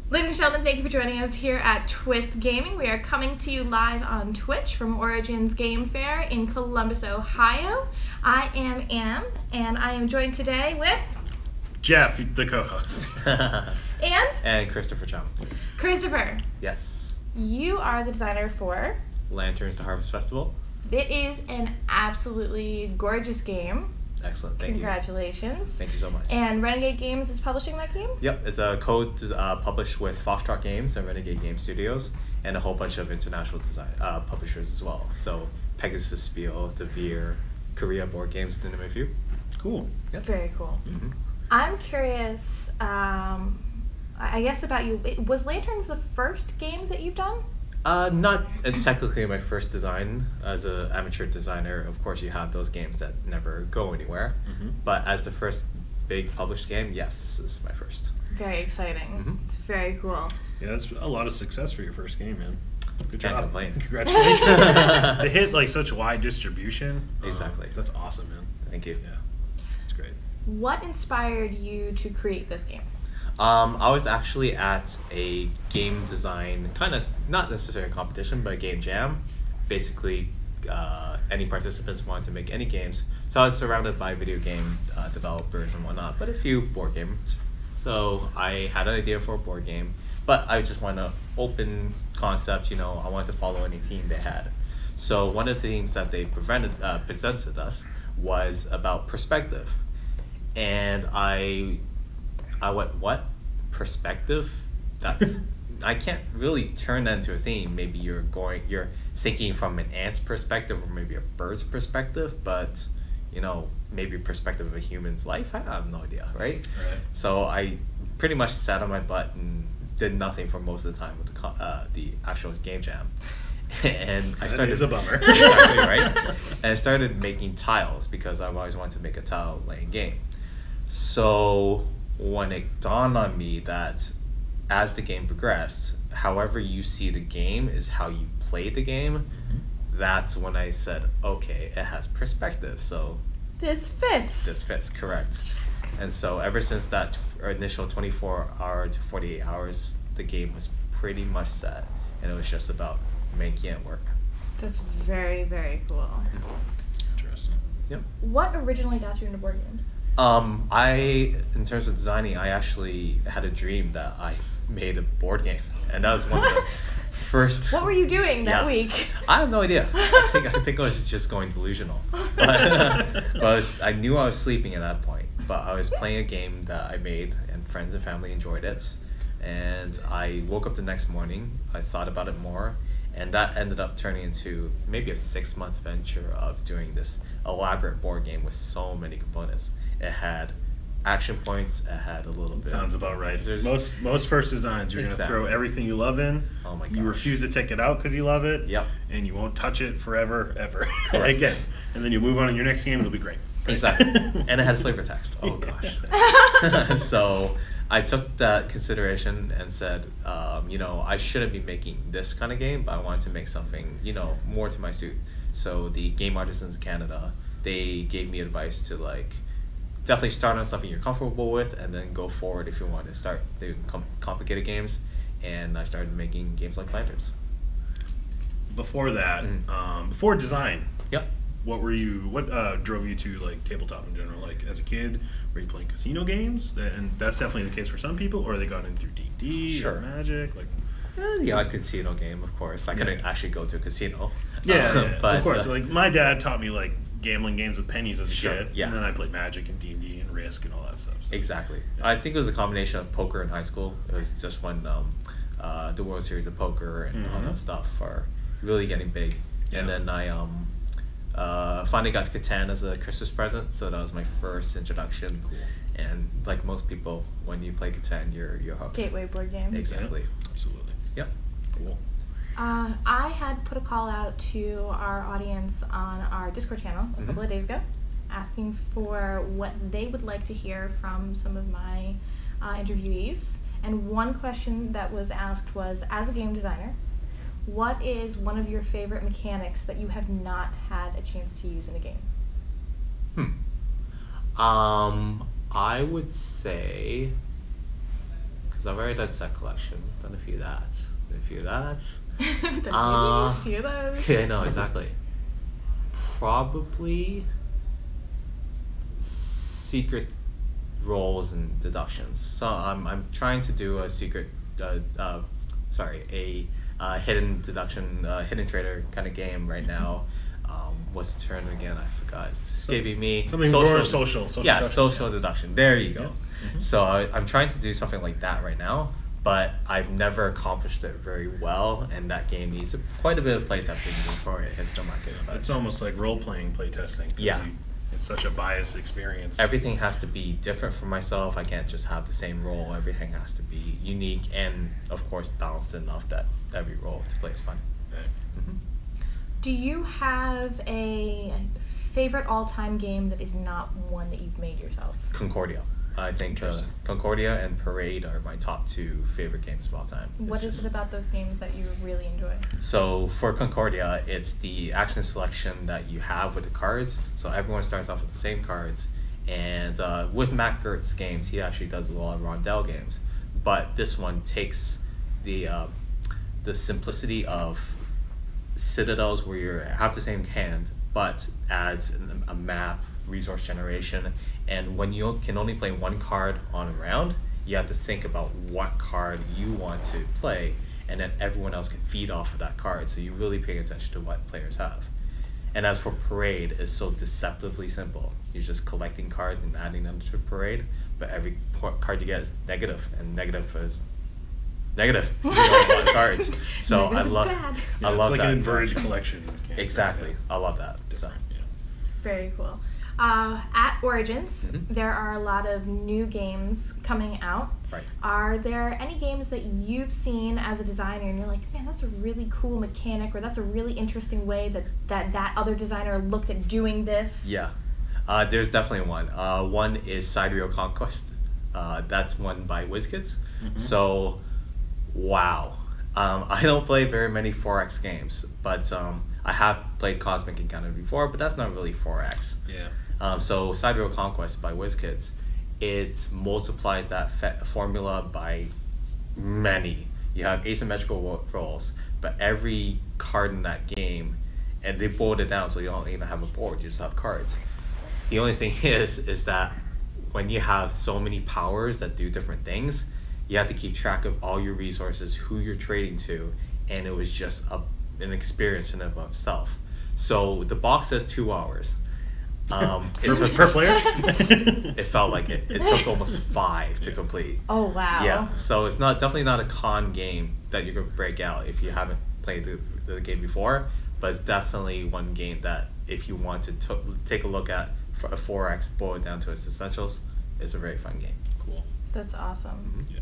Ladies and gentlemen, thank you for joining us here at Twist Gaming. We are coming to you live on Twitch from Origins Game Fair in Columbus, Ohio. I am Ann, and I am joined today with... Jeff, the co-host. And Christopher Chung. Christopher. Yes. You are the designer for... Lanterns to Harvest Festival. It is an absolutely gorgeous game. Excellent, thank you. Congratulations. Thank you so much. And Renegade Games is publishing that game? Yep, it's a code published with Foxtrot Games and Renegade Game Studios, and a whole bunch of international design publishers as well. So Pegasus Spiel, DeVere, Korea Board Games, to name a few. Cool. Yep. Very cool. Mm-hmm. I'm curious, I guess about you. Was Lanterns the first game that you've done? Not technically my first design. As an amateur designer, of course, you have those games that never go anywhere. Mm-hmm. But as the first big published game, yes, this is my first. Very exciting. Mm-hmm. It's very cool. Yeah, that's a lot of success for your first game, man. Good Can't job. complain. Congratulations. To hit like such wide distribution. Exactly. That's awesome, man. Thank you. Yeah, it's great. What inspired you to create this game? I was actually at a game design, kind of not necessarily a competition, but a game jam. Basically, any participants wanted to make any games. So I was surrounded by video game developers and whatnot, but a few board games. So I had an idea for a board game, but I just wanted an open concept, I wanted to follow any theme they had. So one of the themes that they presented us was about perspective. And I went, what? Perspective? That's I can't really turn that into a theme. Maybe you're thinking from an ant's perspective or maybe a bird's perspective, but maybe perspective of a human's life. I have no idea, right? So I pretty much sat on my butt and did nothing for most of the time with the actual game jam. And I started. That is a bummer. Exactly, right? And I started making tiles because I've always wanted to make a tile laying game. So when it dawned on me that as the game progressed, however you see the game is how you play the game, mm-hmm. That's when I said, okay, it has perspective. So this fits. This fits, correct. And so ever since that initial 24-hour to 48 hours, the game was pretty much set, and it was just about making it work. That's very, very cool. Mm-hmm. Interesting. Yep. What originally got you into board games? In terms of designing, I actually had a dream that I made a board game, and that was one of the first. What were you doing that week? I have no idea. I think I was just going delusional. But I knew I was sleeping at that point. But I was playing a game that I made, and friends and family enjoyed it. And I woke up the next morning. I thought about it more, and that ended up turning into maybe a 6-month venture of doing this elaborate board game with so many components. It had action points. It had a little bit. Sounds about right. Most first designs, you're gonna throw everything you love in. Oh my gosh. You refuse to take it out because you love it. Yep. And you won't touch it forever, ever. Again. And then you move on to your next game. It'll be great. Exactly. And it had flavor text. Oh gosh. So I took that consideration and said, I shouldn't be making this kind of game, but I wanted to make something, more to my suit. So the Game Artisans of Canada, they gave me advice to definitely start on something you're comfortable with, and then go forward if you want to start doing complicated games. And I started making games like Lanterns. Before that, before design. Yep. What drove you to tabletop in general? As a kid, were you playing casino games? And that's definitely the case for some people, or they got in through D&D or Magic. The odd casino game, of course. I couldn't actually go to a casino. Yeah, but, of course. My dad taught me gambling games with pennies as a kid, yeah. And then I played Magic and D&D and Risk and all that stuff. So. Exactly. Yeah. I think it was a combination of poker in high school. It was just when the World Series of Poker and all that stuff are really getting big. Yeah. And then I finally got to Catan as a Christmas present, so that was my first introduction. Cool. And like most people, when you play Catan, you're hooked. Gateway board game. Exactly. Yeah, absolutely. Yep. Cool. I had put a call out to our audience on our Discord channel a couple of days ago, asking for what they would like to hear from some of my interviewees. And one question that was asked was, as a game designer, what is one of your favorite mechanics that you have not had a chance to use in a game? I would say, because because I've already done set collection, done a few of that, Done a few of those. Yeah, I know, exactly. Probably secret roles and deductions. So I'm trying to do a secret, hidden deduction, hidden trader kind of game right now. What's the term again? I forgot. It's escaping me. Something more social. Yeah, deduction. social deduction. There you go. Yeah. Mm-hmm. So I'm trying to do something like that right now, but I've never accomplished it very well, and that game needs quite a bit of playtesting before it hits the market. It's almost like role-playing playtesting. Yeah. It's such a biased experience. Everything has to be different for myself. I can't just have the same role. Everything has to be unique and, of course, balanced enough that every role to play is fun. Okay. Mm-hmm. Do you have a favorite all-time game that is not one that you've made yourself? Concordia. I think Concordia and Parade are my top 2 favorite games of all time. What is it about those games that you really enjoy? So for Concordia, it's the action selection that you have with the cards. So everyone starts off with the same cards. And with Matt Gert's games, he actually does a lot of rondel games. But this one takes the simplicity of citadels where you have the same hand, but adds a map, resource generation, and when you can only play one card on a round, you have to think about what card you want to play, and then everyone else can feed off of that card, so you really pay attention to what players have. And as for Parade, it's so deceptively simple. You're just collecting cards and adding them to Parade, but every card you get is negative, and negative is negative. You don't want cards. So I love bad. Yeah, I love like that. an inverted collection. Exactly. I love that. So. Yeah. Very cool. At Origins, Mm-hmm. there are a lot of new games coming out. Right. Are there any games that you've seen as a designer and you're like, man, that's a really cool mechanic, or that's a really interesting way that other designer looked at doing this? Yeah. There's definitely one. One is Sidereal Conquest. That's one by WizKids. Mm-hmm. So, wow. I don't play very many 4X games, but I have played Cosmic Encounter before, but that's not really 4X. Yeah. So Sidereal Conquest by WizKids, it multiplies that formula by many. You have asymmetrical rolls, but every card in that game, and they boiled it down so you don't even have a board, you just have cards. The only thing is that when you have so many powers that do different things, you have to keep track of all your resources, who you're trading to, and it was just an experience in and of itself. So the box says 2 hours. Per player? It felt like it. It took almost 5 to complete. Oh, wow. Yeah, so it's definitely not a con game that you're gonna break out if you haven't played the game before. But it's definitely one game that if you want to take a look at for a 4X, boil it down to its essentials, it's a very fun game. Cool. That's awesome. Yeah.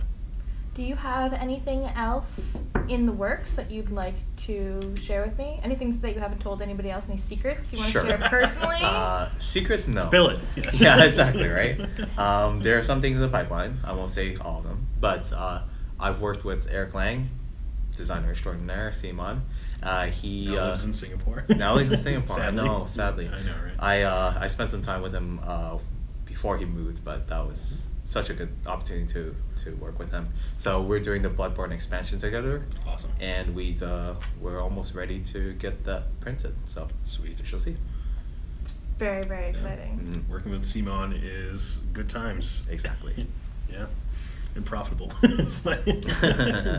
Do you have anything else in the works that you'd like to share with me? Anything that you haven't told anybody else? Any secrets you want to share personally? Secrets, no. Spill it. Yeah, exactly, right? There are some things in the pipeline. I won't say all of them, but I've worked with Eric Lang, designer extraordinaire, CMON. He now lives in Singapore. Now lives in Singapore. Sadly. I know, sadly. I know, right? I spent some time with him before he moved, but that was such a good opportunity to work with him. So we're doing the Bloodborne expansion together. Awesome. And we're almost ready to get that printed. So Sweet. We shall see. It's very, very exciting. Mm-hmm. Working with Simon is good times. Exactly. Yeah. And profitable. It's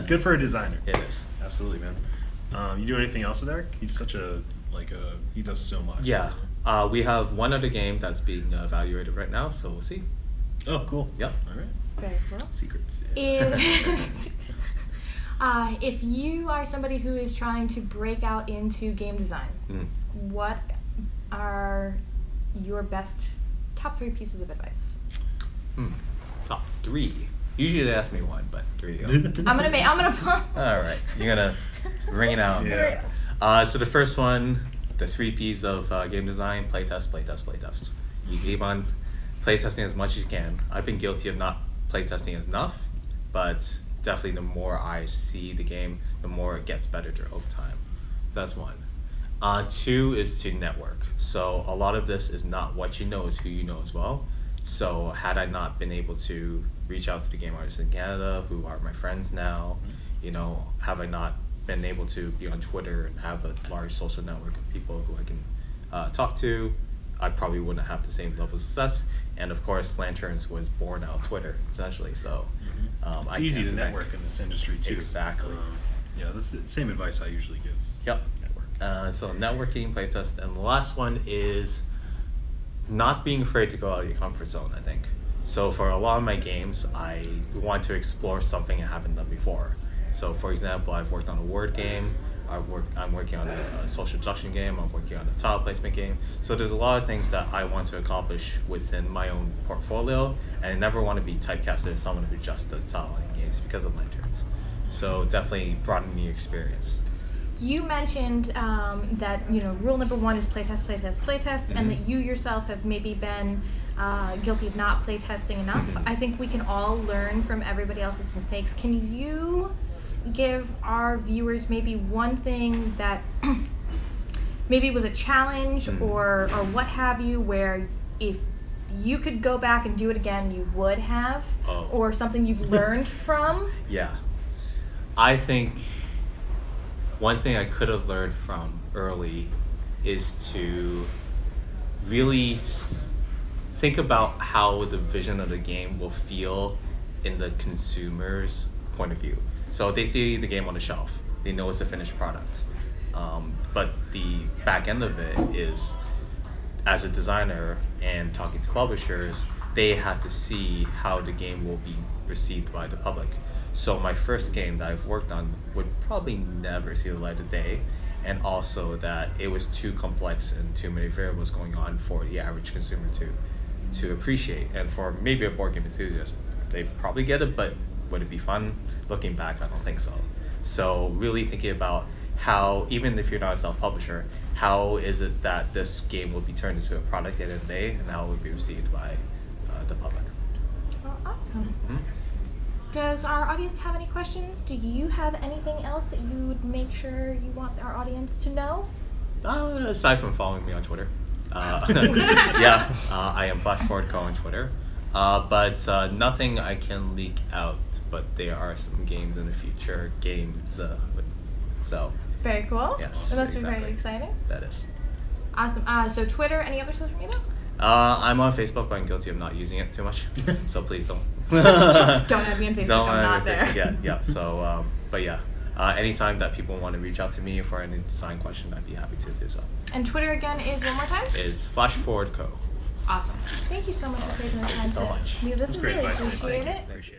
good for a designer. It is. Absolutely, man. You do anything else with Eric? He's such he does so much. Yeah. We have one other game that's being evaluated right now, so we'll see. Oh, cool. Yep. All right. Very cool. Secrets. Yeah. If you are somebody who is trying to break out into game design, what are your best top 3 pieces of advice? Top 3. Usually they ask me 1, but 3 go. I'm gonna. All right, you're gonna ring it out. Yeah. So the first one, the 3 P's of game design: playtest, playtest, playtest. You keep on playtesting as much as you can. I've been guilty of not playtesting enough, but definitely the more I see the game, the more it gets better over time. So that's 1. 2 is to network. So a lot of this is not what you know, is who you know as well. So had I not been able to reach out to the game artists in Canada who are my friends now, you know, have I not been able to be on Twitter and have a large social network of people who I can talk to, I probably wouldn't have the same level of success. And of course, Lanterns was born out of Twitter, essentially. So it's easy to network in this industry too. Exactly. Yeah, that's the same advice I usually give. Yep. Network. So networking, playtest, and the last one is not being afraid to go out of your comfort zone, I think. So for a lot of my games, I want to explore something I haven't done before. So for example, I've worked on a word game, I'm working on a social deduction game, I'm working on a tile placement game. So there's a lot of things that I want to accomplish within my own portfolio, and I never want to be typecasted as someone who just does tile laying games because of Lanterns. So definitely broadening your experience. You mentioned that, you know, rule number one is playtest, playtest, playtest, and that you yourself have maybe been guilty of not playtesting enough. I think we can all learn from everybody else's mistakes. Can you give our viewers maybe one thing that maybe was a challenge or what have you, where if you could go back and do it again, you would have, or something you've learned from? Yeah. I think one thing I could have learned from early is to really think about how the vision of the game will feel in the consumer's point of view. So they see the game on the shelf, they know it's a finished product, but the back end of it is, as a designer and talking to publishers, they have to see how the game will be received by the public. So my first game that I've worked on would probably never see the light of day, and also that it was too complex and too many variables going on for the average consumer to appreciate. And for maybe a board game enthusiast, they probably get it, but would it be fun? Looking back, I don't think so. So really thinking about how, even if you're not a self-publisher, how is it that this game will be turned into a product at the end of the day, and how it will be received by the public. Well, awesome. Does our audience have any questions? Do you have anything else that you would make sure you want our audience to know? Aside from following me on Twitter. Yeah, I am FlashForwardCo on Twitter. But nothing I can leak out, but there are some games in the future. So. Very cool. Yes. That must be exactly. very exciting. That is. Awesome. So Twitter, any other social media? I'm on Facebook, but I'm guilty of not using it too much. So please don't. Don't have me on Facebook. Don't I'm not there. Facebook. Yeah. So, but yeah. Anytime that people want to reach out to me for any design question, I'd be happy to do so. And Twitter again is one more time? Is FlashForwardCo. Awesome. Thank you so much for taking the time so much. to do this. That's great Really advice. appreciate it. Appreciate it.